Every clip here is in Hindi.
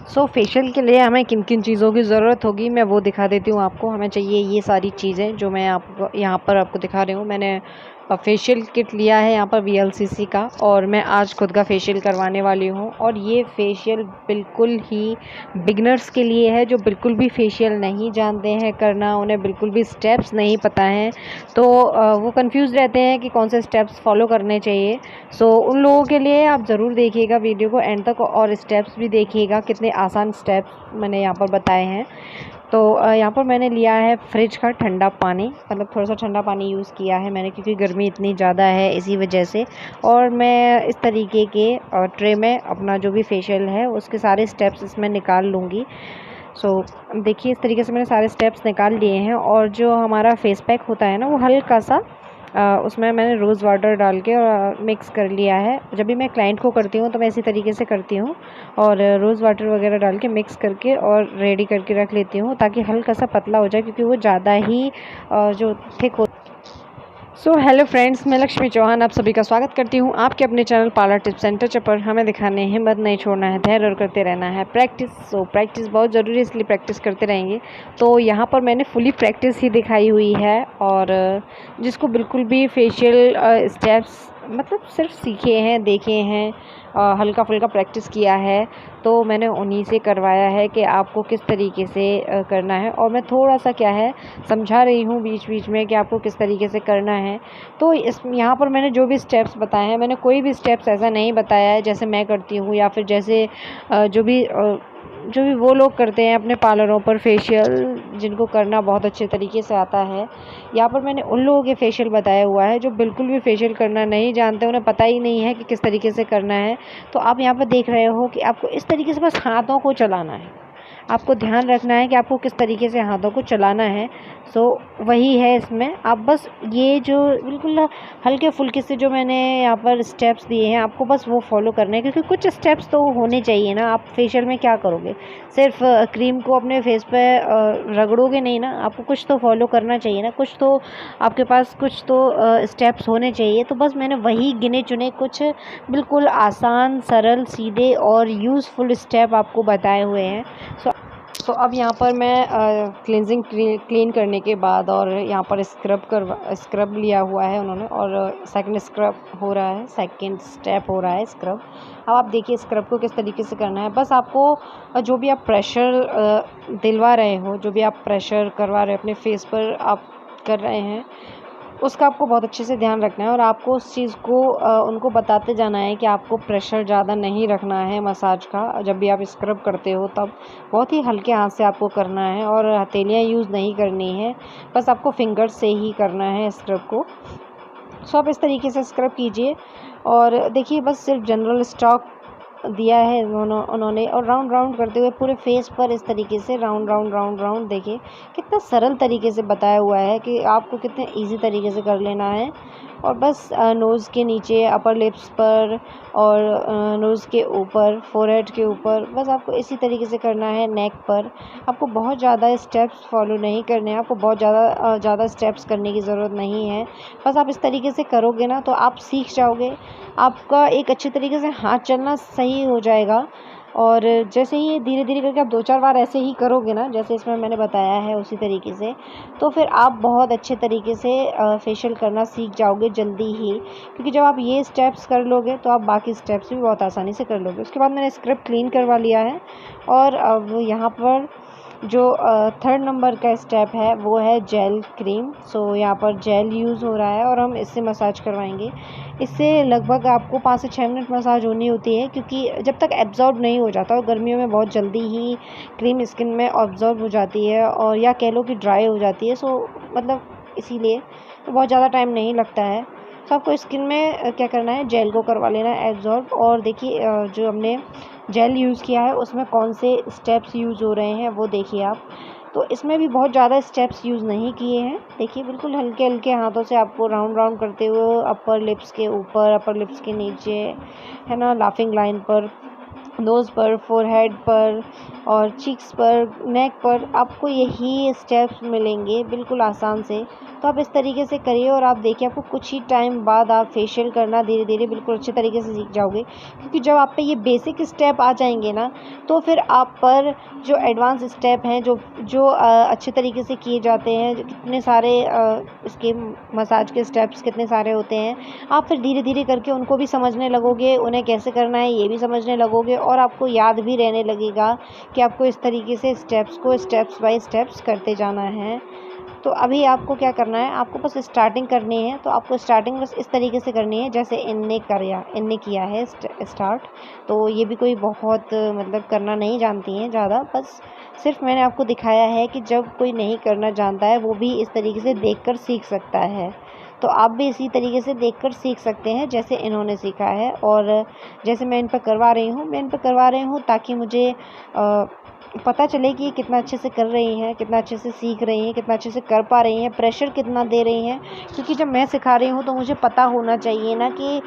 फेशियल के लिए हमें किन किन चीज़ों की ज़रूरत होगी मैं वो दिखा देती हूँ आपको। हमें चाहिए ये सारी चीज़ें जो मैं आपको यहाँ पर आपको दिखा रही हूँ। मैंने फेशियल किट लिया है यहाँ पर वीएलसीसी का, और मैं आज खुद का फेशियल करवाने वाली हूँ। और ये फेशियल बिल्कुल ही बिगनर्स के लिए है, जो बिल्कुल भी फेशियल नहीं जानते हैं करना, उन्हें बिल्कुल भी स्टेप्स नहीं पता हैं, तो वो कंफ्यूज रहते हैं कि कौन से स्टेप्स फॉलो करने चाहिए। उन लोगों के लिए आप ज़रूर देखिएगा वीडियो को एंड तक, और स्टेप्स भी देखिएगा, कितने आसान स्टेप्स मैंने यहाँ पर बताए हैं। यहाँ पर मैंने लिया है फ्रिज का ठंडा पानी, मतलब थोड़ा सा ठंडा पानी यूज़ किया है मैंने, क्योंकि गर्मी इतनी ज़्यादा है इसी वजह से। और मैं इस तरीके के ट्रे में अपना जो भी फेशियल है उसके सारे स्टेप्स इसमें निकाल लूँगी। देखिए इस तरीके से मैंने सारे स्टेप्स निकाल लिए हैं। और जो हमारा फेस पैक होता है ना, वो हल्का सा उसमें मैंने रोज़ वाटर डाल के मिक्स कर लिया है। जब भी मैं क्लाइंट को करती हूँ तो मैं इसी तरीके से करती हूँ, और रोज़ वाटर वगैरह डाल के मिक्स करके और रेडी करके रख लेती हूँ, ताकि हल्का सा पतला हो जाए, क्योंकि वो ज़्यादा ही जो थिक हो। हेलो फ्रेंड्स, मैं लक्ष्मी चौहान आप सभी का स्वागत करती हूँ आपके अपने चैनल पार्लर टिप्स सेंटर पर। हमें दिखाने हिम्मत नहीं छोड़ना है, धैर्य और करते रहना है प्रैक्टिस। प्रैक्टिस बहुत ज़रूरी है, इसलिए प्रैक्टिस करते रहेंगे। तो यहाँ पर मैंने फुली प्रैक्टिस ही दिखाई हुई है, और जिसको बिल्कुल भी फेशियल स्टेप्स मतलब सिर्फ सीखे हैं, देखे हैं, हल्का फुल्का प्रैक्टिस किया है, तो मैंने उन्हीं से करवाया है कि आपको किस तरीके से करना है। और मैं थोड़ा सा क्या है समझा रही हूँ बीच बीच में कि आपको किस तरीके से करना है। तो यहाँ पर मैंने जो भी स्टेप्स बताए हैं, मैंने कोई भी स्टेप्स ऐसा नहीं बताया है जैसे मैं करती हूँ, या फिर जैसे जो भी वो लोग करते हैं अपने पार्लरों पर फेशियल, जिनको करना बहुत अच्छे तरीके से आता है। यहाँ पर मैंने उन लोगों के फेशियल बताया हुआ है जो बिल्कुल भी फेशियल करना नहीं जानते, उन्हें पता ही नहीं है कि किस तरीके से करना है। तो आप यहाँ पर देख रहे हो कि आपको इस तरीके से बस हाथों को चलाना है, आपको ध्यान रखना है कि आपको किस तरीके से हाथों को चलाना है। वही है इसमें। आप बस ये जो बिल्कुल हल्के फुल्के से जो मैंने यहाँ पर स्टेप्स दिए हैं, आपको बस वो फॉलो करना है, क्योंकि कुछ स्टेप्स तो होने चाहिए ना। आप फेशियल में क्या करोगे, सिर्फ क्रीम को अपने फेस पे रगड़ोगे नहीं ना, आपको कुछ तो फॉलो करना चाहिए ना, कुछ तो आपके पास कुछ तो स्टेप्स होने चाहिए। तो बस मैंने वही गिने चुने कुछ बिल्कुल आसान, सरल, सीधे और यूज़फुल स्टेप आपको बताए हुए हैं। अब यहाँ पर मैं क्लीन करने के बाद, और यहाँ पर स्क्रब लिया हुआ है उन्होंने, और सेकंड स्क्रब हो रहा है, सेकंड स्टेप हो रहा है स्क्रब। अब आप देखिए स्क्रब को किस तरीके से करना है। बस आपको जो भी आप प्रेशर दिलवा रहे हो, जो भी आप प्रेशर करवा रहे हो अपने फेस पर आप कर रहे हैं, उसका आपको बहुत अच्छे से ध्यान रखना है। और आपको उस चीज़ को उनको बताते जाना है कि आपको प्रेशर ज़्यादा नहीं रखना है मसाज का। जब भी आप स्क्रब करते हो तब बहुत ही हल्के हाथ से आपको करना है, और हथेलियाँ यूज़ नहीं करनी है, बस आपको फिंगर से ही करना है स्क्रब को। आप इस तरीके से स्क्रब कीजिए, और देखिए बस सिर्फ जनरल स्टॉक दिया है उन्होंने, और राउंड राउंड करते हुए पूरे फेस पर इस तरीके से राउंड राउंड राउंड राउंड। देखिए कितना सरल तरीके से बताया हुआ है कि आपको कितने इजी तरीके से कर लेना है। और बस नोज़ के नीचे, अपर लिप्स पर, और नोज़ के ऊपर, फोरहेड के ऊपर, बस आपको इसी तरीके से करना है। नेक पर आपको बहुत ज़्यादा स्टेप्स फॉलो नहीं करने हैं, आपको बहुत ज़्यादा स्टेप्स करने की ज़रूरत नहीं है। बस आप इस तरीके से करोगे ना तो आप सीख जाओगे, आपका एक अच्छे तरीके से हाथ चलना सही हो जाएगा। और जैसे ही धीरे धीरे करके आप 2-4 बार ऐसे ही करोगे ना, जैसे इसमें मैंने बताया है उसी तरीके से, तो फिर आप बहुत अच्छे तरीके से फेशियल करना सीख जाओगे जल्दी ही। क्योंकि जब आप ये स्टेप्स कर लोगे तो आप बाकी स्टेप्स भी बहुत आसानी से कर लोगे। उसके बाद मैंने स्क्रब क्लीन करवा लिया है, और अब यहाँ पर जो थर्ड नंबर का स्टेप है वो है जेल क्रीम। यहाँ पर जेल यूज़ हो रहा है, और हम इससे मसाज करवाएंगे। इससे लगभग आपको 5 से 6 मिनट मसाज होनी होती है, क्योंकि जब तक एब्जॉर्ब नहीं हो जाता, और गर्मियों में बहुत जल्दी ही क्रीम स्किन में ऑब्जॉर्ब हो जाती है, और या कह लो कि ड्राई हो जाती है। मतलब इसीलिए तो बहुत ज़्यादा टाइम नहीं लगता है। आपको स्किन में क्या करना है, जेल को करवा लेना है एब्जॉर्ब। और देखिए जो हमने जेल यूज़ किया है उसमें कौन से स्टेप्स यूज़ हो रहे हैं वो देखिए आप। तो इसमें भी बहुत ज़्यादा स्टेप्स यूज़ नहीं किए हैं। देखिए बिल्कुल हल्के हल्के हाथों से आपको राउंड राउंड करते हुए अपर लिप्स के ऊपर, अपर लिप्स के नीचे, है ना, लाफिंग लाइन पर, नोज़ पर, फोरहेड पर और चीक्स पर, नेक पर आपको यही स्टेप्स मिलेंगे बिल्कुल आसान से। तो आप इस तरीके से करिए और आप देखिए आपको कुछ ही टाइम बाद आप फेशियल करना धीरे धीरे बिल्कुल अच्छे तरीके से सीख जाओगे। क्योंकि जब आप पे ये बेसिक स्टेप आ जाएंगे ना, तो फिर आप पर जो एडवांस स्टेप हैं जो जो अच्छे तरीके से किए जाते हैं, कितने सारे इसके मसाज के स्टेप्स कितने सारे होते हैं, आप फिर धीरे धीरे करके उनको भी समझने लगोगे, उन्हें कैसे करना है ये भी समझने लगोगे और आपको याद भी रहने लगेगा कि आपको इस तरीके से स्टेप्स को स्टेप्स बाय स्टेप्स करते जाना है। तो अभी आपको क्या करना है, आपको बस स्टार्टिंग करनी है। तो आपको स्टार्टिंग बस इस तरीके से करनी है जैसे इनने किया है स्टार्ट। तो ये भी कोई बहुत मतलब करना नहीं जानती हैं ज़्यादा, बस सिर्फ मैंने आपको दिखाया है कि जब कोई नहीं करना जानता है वो भी इस तरीके से देखकर सीख सकता है। तो आप भी इसी तरीके से देखकर सीख सकते हैं जैसे इन्होंने सीखा है। और जैसे मैं इन पर करवा रही हूँ ताकि मुझे पता चले कि ये कितना अच्छे से कर रही हैं, कितना अच्छे से सीख रही हैं, कितना अच्छे से कर पा रही हैं, प्रेशर कितना दे रही हैं। क्योंकि जब मैं सिखा रही हूँ तो मुझे पता होना चाहिए ना कि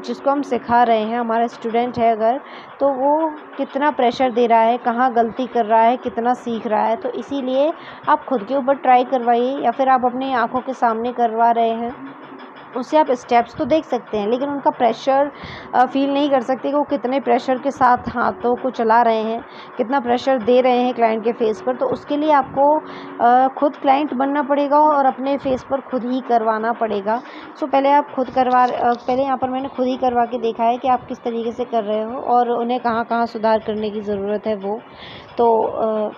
जिसको हम सिखा रहे हैं, हमारा स्टूडेंट है अगर, तो वो कितना प्रेशर दे रहा है, कहाँ गलती कर रहा है, कितना सीख रहा है। तो इसीलिए आप खुद के ऊपर ट्राई करवाइए या फिर आप अपनी आँखों के सामने करवा रहे हैं, उससे आप स्टेप्स तो देख सकते हैं लेकिन उनका प्रेशर फ़ील नहीं कर सकते कि वो कितने प्रेशर के साथ हाथों को चला रहे हैं, कितना प्रेशर दे रहे हैं क्लाइंट के फेस पर। तो उसके लिए आपको खुद क्लाइंट बनना पड़ेगा और अपने फेस पर खुद ही करवाना पड़ेगा। सो पहले आप खुद पहले यहाँ पर मैंने खुद ही करवा के देखा है कि आप किस तरीके से कर रहे हो और उन्हें कहाँ कहाँ सुधार करने की ज़रूरत है वो। तो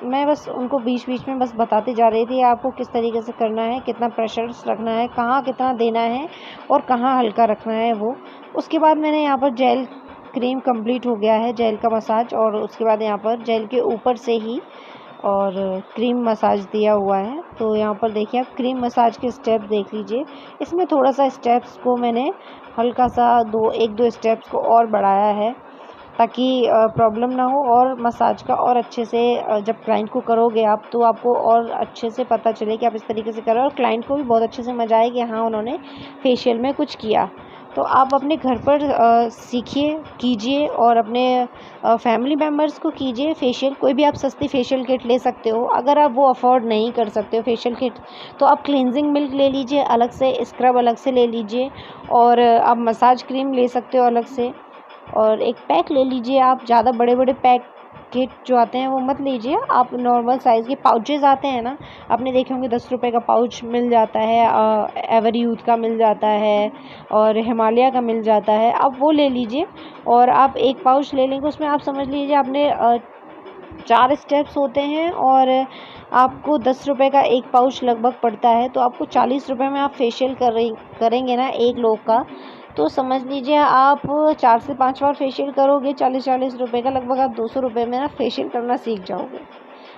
मैं बस उनको बीच बीच में बस बताती जा रही थी आपको किस तरीके से करना है, कितना प्रेशर रखना है, कहाँ कितना देना है और कहाँ हल्का रखना है वो। उसके बाद मैंने यहाँ पर जेल क्रीम कंप्लीट हो गया है, जेल का मसाज, और उसके बाद यहाँ पर जेल के ऊपर से ही और क्रीम मसाज दिया हुआ है। तो यहाँ पर देखिए आप क्रीम मसाज के स्टेप देख लीजिए। इसमें थोड़ा सा स्टेप्स को मैंने हल्का सा एक दो स्टेप्स को और बढ़ाया है ताकि प्रॉब्लम ना हो और मसाज का और अच्छे से जब क्लाइंट को करोगे आप तो आपको और अच्छे से पता चले कि आप इस तरीके से कर रहे हो और क्लाइंट को भी बहुत अच्छे से मज़ा आए कि हाँ उन्होंने फेशियल में कुछ किया। तो आप अपने घर पर सीखिए, कीजिए और अपने फैमिली मेम्बर्स को कीजिए फेशियल। कोई भी आप सस्ती फेशियल किट ले सकते हो। अगर आप वो अफोर्ड नहीं कर सकते हो फेशियल किट, तो आप क्लींजिंग मिल्क ले लीजिए अलग से, स्क्रब अलग से ले लीजिए और आप मसाज क्रीम ले सकते हो अलग से, और एक पैक ले लीजिए। आप ज़्यादा बड़े बड़े पैकेट जो आते हैं वो मत लीजिए, आप नॉर्मल साइज़ के पाउचेज़ आते हैं ना, आपने देखे होंगे 10 रुपये का पाउच मिल जाता है, एवर यूथ का मिल जाता है और हिमालय का मिल जाता है, आप वो ले लीजिए। और आप एक पाउच ले लेंगे, उसमें आप समझ लीजिए आपने 4 स्टेप्स होते हैं और आपको 10 रुपये का एक पाउच लगभग पड़ता है। तो आपको 40 रुपये में आप फेशियल करेंगे ना एक लोग का, तो समझ लीजिए आप 4 से 5 बार फेशियल करोगे 40-40 रुपये का, लगभग आप 200 रुपये में ना फेशियल करना सीख जाओगे।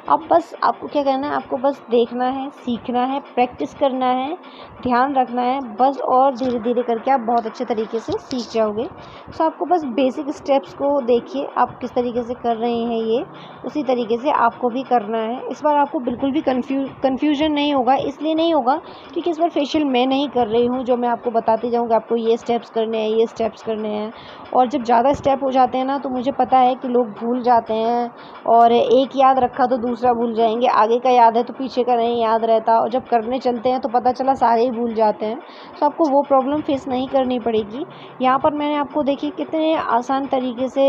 अब बस आपको क्या करना है, आपको बस देखना है, सीखना है, प्रैक्टिस करना है, ध्यान रखना है बस, और धीरे धीरे करके आप बहुत अच्छे तरीके से सीख जाओगे। सो आपको बस बेसिक स्टेप्स को देखिए आप किस तरीके से कर रहे हैं, ये उसी तरीके से आपको भी करना है। इस बार आपको बिल्कुल भी कन्फ्यूजन नहीं होगा, इसलिए नहीं होगा क्योंकि इस बार फेशियल मैं नहीं कर रही हूँ, जो मैं आपको बताती जाऊँगी आपको ये स्टेप्स करने हैं, ये स्टेप्स करने हैं। और जब ज़्यादा स्टेप हो जाते हैं ना तो मुझे पता है कि लोग भूल जाते हैं, और एक याद रखा तो दूसरा भूल जाएंगे, आगे का याद है तो पीछे का नहीं याद रहता, और जब करने चलते हैं तो पता चला सारे ही भूल जाते हैं। तो आपको वो प्रॉब्लम फेस नहीं करनी पड़ेगी। यहाँ पर मैंने आपको देखिए कितने आसान तरीके से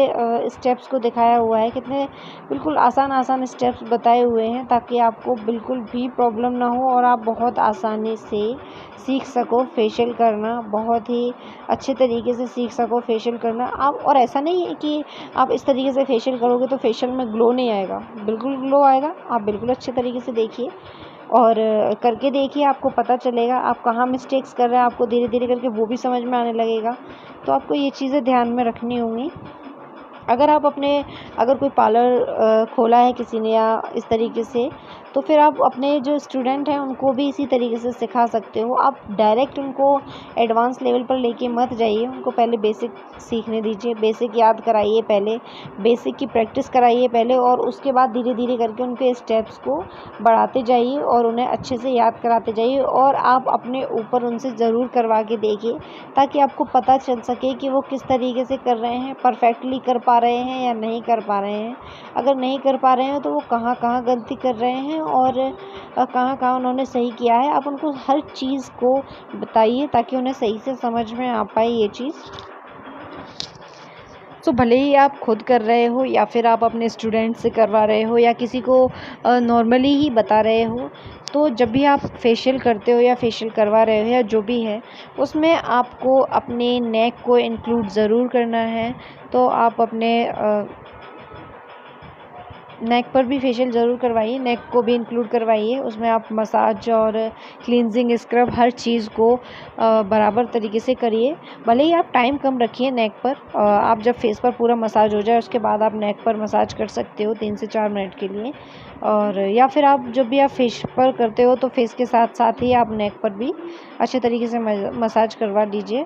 स्टेप्स को दिखाया हुआ है, कितने बिल्कुल आसान स्टेप्स बताए हुए हैं ताकि आपको बिल्कुल भी प्रॉब्लम ना हो और आप बहुत आसानी से सीख सको फेशियल करना, बहुत ही अच्छे तरीके से सीख सको फेशियल करना आप। और ऐसा नहीं है कि आप इस तरीके से फेशियल करोगे तो फेशियल में ग्लो नहीं आएगा, बिल्कुल ग्लो आएगा। आप बिल्कुल अच्छे तरीके से देखिए और करके देखिए, आपको पता चलेगा आप कहाँ मिस्टेक्स कर रहे हैं, आपको धीरे धीरे करके वो भी समझ में आने लगेगा। तो आपको ये चीज़ें ध्यान में रखनी होंगी। अगर कोई पार्लर खोला है किसी ने या इस तरीके से, तो फिर आप अपने जो स्टूडेंट हैं उनको भी इसी तरीके से सिखा सकते हो। आप डायरेक्ट उनको एडवांस लेवल पर लेके मत जाइए, उनको पहले बेसिक सीखने दीजिए, बेसिक याद कराइए, पहले बेसिक की प्रैक्टिस कराइए पहले, और उसके बाद धीरे धीरे करके उनके स्टेप्स को बढ़ाते जाइए और उन्हें अच्छे से याद कराते जाइए। और आप अपने ऊपर उनसे ज़रूर करवा के देखिए ताकि आपको पता चल सके कि वो किस तरीके से कर रहे हैं, परफेक्टली कर पा रहे हैं या नहीं कर पा रहे हैं। अगर नहीं कर पा रहे हैं तो वो कहाँ कहाँ गलती कर रहे हैं और कहाँ कहाँ उन्होंने सही किया है। आप उनको हर चीज़ को बताइए ताकि उन्हें सही से समझ में आ पाए ये चीज़। तो भले ही आप खुद कर रहे हो या फिर आप अपने स्टूडेंट से करवा रहे हो या किसी को नॉर्मली ही बता रहे हो, तो जब भी आप फेशियल करते हो या फेशियल करवा रहे हो या जो भी है, उसमें आपको अपने नेक को इंक्लूड ज़रूर करना है। तो आप अपने नेक पर भी फेशियल ज़रूर करवाइए, नेक को भी इंक्लूड करवाइए। उसमें आप मसाज और क्लींजिंग स्क्रब हर चीज़ को बराबर तरीके से करिए। भले ही आप टाइम कम रखिए नेक पर, आप जब फेस पर पूरा मसाज हो जाए उसके बाद आप नेक पर मसाज कर सकते हो 3 से 4 मिनट के लिए। और या फिर आप जब भी आप फेस पर करते हो तो फेस के साथ साथ ही आप नेक पर भी अच्छे तरीके से मसाज करवा लीजिए।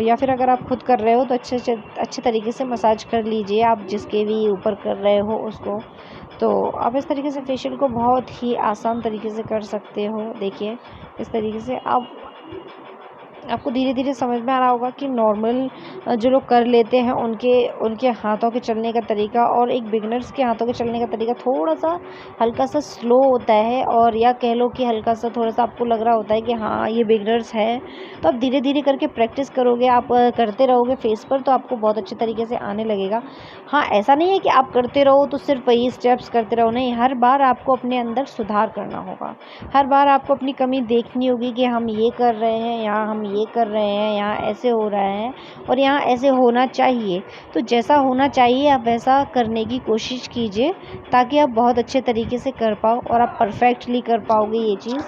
या फिर अगर आप खुद कर रहे हो तो अच्छे तरीके से मसाज कर लीजिए आप जिसके भी ऊपर कर रहे हो उसको। तो आप इस तरीके से फेशियल को बहुत ही आसान तरीके से कर सकते हो। देखिए इस तरीके से आपको धीरे धीरे समझ में आ रहा होगा कि नॉर्मल जो लोग कर लेते हैं उनके हाथों के चलने का तरीका और एक बिगनर्स के हाथों के चलने का तरीका थोड़ा सा हल्का सा स्लो होता है, और या कह लो कि हल्का सा थोड़ा सा आपको लग रहा होता है कि हाँ ये बिगनर्स है। तो आप धीरे धीरे करके प्रैक्टिस करोगे, आप करते रहोगे फेस पर, तो आपको बहुत अच्छे तरीके से आने लगेगा। हाँ, ऐसा नहीं है कि आप करते रहो तो सिर्फ वही स्टेप्स करते रहो, नहीं, हर बार आपको अपने अंदर सुधार करना होगा। हर बार आपको अपनी कमी देखनी होगी कि हम ये कर रहे हैं, यहाँ हम ये कर रहे हैं, यहाँ ऐसे हो रहा है और यहाँ ऐसे होना चाहिए। तो जैसा होना चाहिए आप वैसा करने की कोशिश कीजिए ताकि आप बहुत अच्छे तरीके से कर पाओ और आप परफेक्टली कर पाओगे ये चीज़।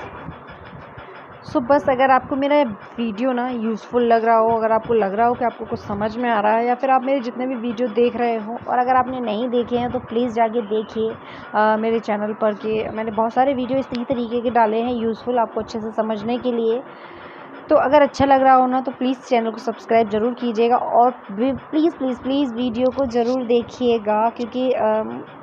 सो बस अगर आपको मेरा वीडियो ना यूज़फुल लग रहा हो, अगर आपको लग रहा हो कि आपको कुछ समझ में आ रहा है, या फिर आप मेरे जितने भी वीडियो देख रहे हो और अगर आपने नहीं देखे हैं तो प्लीज़ जाके देखिए मेरे चैनल पर कि मैंने बहुत सारे वीडियो इसी तरीके के डाले हैं यूज़फुल आपको अच्छे से समझने के लिए। तो अगर अच्छा लग रहा हो ना तो प्लीज़ चैनल को सब्सक्राइब ज़रूर कीजिएगा और प्लीज़ वीडियो को ज़रूर देखिएगा, क्योंकि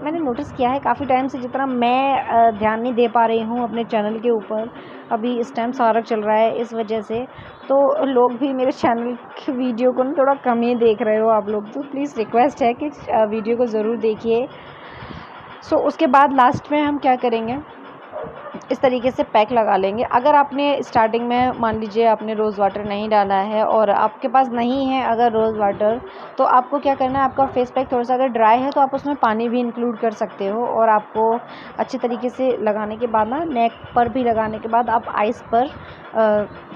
मैंने नोटिस किया है काफ़ी टाइम से जितना मैं ध्यान नहीं दे पा रही हूँ अपने चैनल के ऊपर, अभी इस टाइम सारक चल रहा है इस वजह से, तो लोग भी मेरे चैनल की वीडियो को ना थोड़ा कम ही देख रहे हो आप लोग। तो प्लीज़ रिक्वेस्ट है कि वीडियो को ज़रूर देखिए। सो उसके बाद लास्ट में हम क्या करेंगे, इस तरीके से पैक लगा लेंगे। अगर आपने स्टार्टिंग में मान लीजिए आपने रोज़ वाटर नहीं डाला है और आपके पास नहीं है अगर रोज़ वाटर, तो आपको क्या करना है, आपका फेस पैक थोड़ा सा अगर ड्राई है तो आप उसमें पानी भी इंक्लूड कर सकते हो, और आपको अच्छे तरीके से लगाने के बाद ना नेक पर भी लगाने के बाद आप आइस पर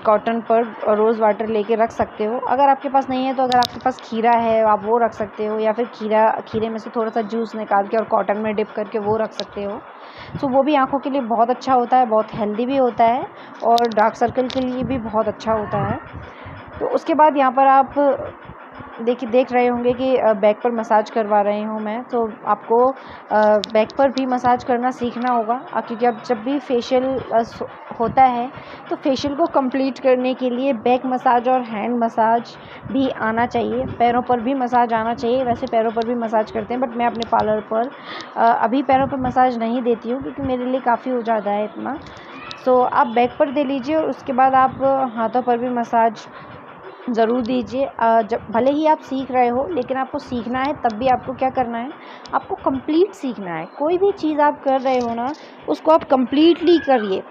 कॉटन पर रोज़ वाटर लेके रख सकते हो। अगर आपके पास नहीं है तो अगर आपके पास खीरा है आप वो रख सकते हो, या फिर खीरे में से थोड़ा सा जूस निकाल के और कॉटन में डिप करके वो रख सकते हो। सो वो भी आँखों के लिए बहुत अच्छा होता है, बहुत हेल्दी भी होता है और डार्क सर्कल के लिए भी बहुत अच्छा होता है। तो उसके बाद यहाँ पर आप देख रहे होंगे कि बैक पर मसाज करवा रही हूँ मैं, तो आपको बैक पर भी मसाज करना सीखना होगा, क्योंकि अब जब भी फेशियल होता है तो फेशियल को कंप्लीट करने के लिए बैक मसाज और हैंड मसाज भी आना चाहिए, पैरों पर भी मसाज आना चाहिए। वैसे पैरों पर भी मसाज करते हैं बट मैं अपने पार्लर पर अभी पैरों पर मसाज नहीं देती हूँ क्योंकि मेरे लिए काफ़ी हो जाता है इतना। सो आप बैक पर दे लीजिए और उसके बाद आप हाथों पर भी मसाज ज़रूर दीजिए। जब भले ही आप सीख रहे हो लेकिन आपको सीखना है, तब भी आपको क्या करना है, आपको कंप्लीट सीखना है। कोई भी चीज़ आप कर रहे हो ना उसको आप कंप्लीटली करिए,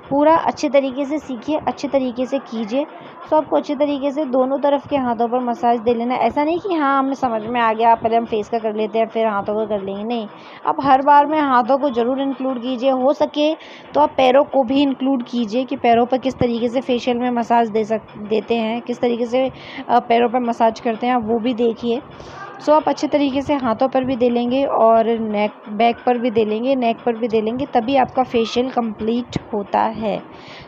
पूरा अच्छे तरीके से सीखिए, अच्छे तरीके से कीजिए। तो आपको अच्छे तरीके से दोनों तरफ के हाथों पर मसाज दे लेना। ऐसा नहीं कि हाँ हमें समझ में आ गया पहले हम फेस का कर लेते हैं फिर हाथों का कर लेंगे, नहीं, आप हर बार में हाथों को ज़रूर इंक्लूड कीजिए। हो सके तो आप पैरों को भी इंक्लूड कीजिए कि पैरों पर किस तरीके से फेशियल में मसाज देते हैं, किस तरीके से पैरों पर मसाज करते हैं, आप वो भी देखिए। सो आप अच्छे तरीके से हाथों पर भी दे लेंगे और बैक पर भी दे लेंगे, नेक पर भी दे लेंगे, तभी आपका फेशियल कंप्लीट होता है।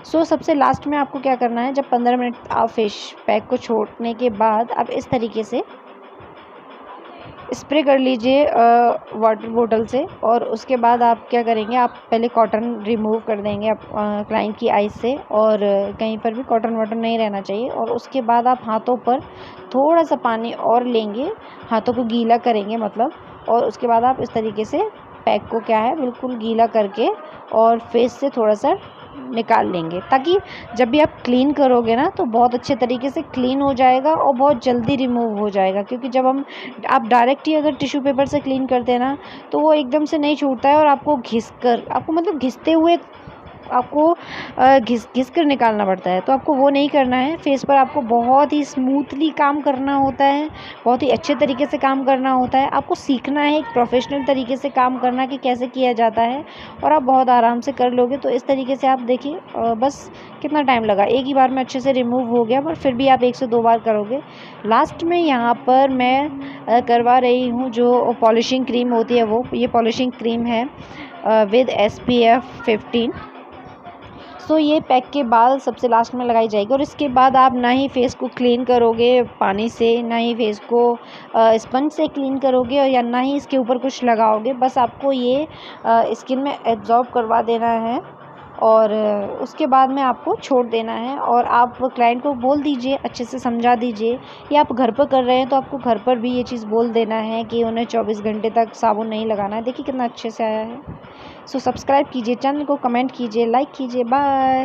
सो सबसे लास्ट में आपको क्या करना है, जब 15 मिनट आप फेस पैक को छोड़ने के बाद आप इस तरीके से स्प्रे कर लीजिए वाटर बोतल से। और उसके बाद आप क्या करेंगे, आप पहले कॉटन रिमूव कर देंगे आप क्लाइंट की आइज़ से, और कहीं पर भी कॉटन वाटर नहीं रहना चाहिए। और उसके बाद आप हाथों पर थोड़ा सा पानी और लेंगे, हाथों को गीला करेंगे मतलब, और उसके बाद आप इस तरीके से पैक को क्या है बिल्कुल गीला करके और फेस से थोड़ा सा निकाल लेंगे, ताकि जब भी आप क्लीन करोगे ना तो बहुत अच्छे तरीके से क्लीन हो जाएगा और बहुत जल्दी रिमूव हो जाएगा। क्योंकि जब आप डायरेक्ट ही अगर टिश्यू पेपर से क्लीन करते हैं ना तो वो एकदम से नहीं छूटता है, और आपको मतलब घिसते हुए आपको घिस कर निकालना पड़ता है। तो आपको वो नहीं करना है। फेस पर आपको बहुत ही स्मूथली काम करना होता है, बहुत ही अच्छे तरीके से काम करना होता है। आपको सीखना है एक प्रोफेशनल तरीके से काम करना कि कैसे किया जाता है, और आप बहुत आराम से कर लोगे। तो इस तरीके से आप देखिए, बस कितना टाइम लगा, एक ही बार में अच्छे से रिमूव हो गया, पर फिर भी आप 1 से 2 बार करोगे। लास्ट में यहाँ पर मैं करवा रही हूँ जो पॉलिशिंग क्रीम होती है, वो ये पॉलिशिंग क्रीम है विद SPF 15। सो ये पैक के बाद सबसे लास्ट में लगाई जाएगी। और इसके बाद आप ना ही फेस को क्लीन करोगे पानी से, ना ही फेस को स्पंज से क्लीन करोगे, और या ना ही इसके ऊपर कुछ लगाओगे। बस आपको ये स्किन में एब्जॉर्ब करवा देना है, और उसके बाद में आपको छोड़ देना है। और आप क्लाइंट को बोल दीजिए, अच्छे से समझा दीजिए। या आप घर पर कर रहे हैं तो आपको घर पर भी ये चीज़ बोल देना है कि उन्हें 24 घंटे तक साबुन नहीं लगाना है। देखिए कितना अच्छे से आया है। सो सब्सक्राइब कीजिए चैनल को, कमेंट कीजिए, लाइक कीजिए। बाय।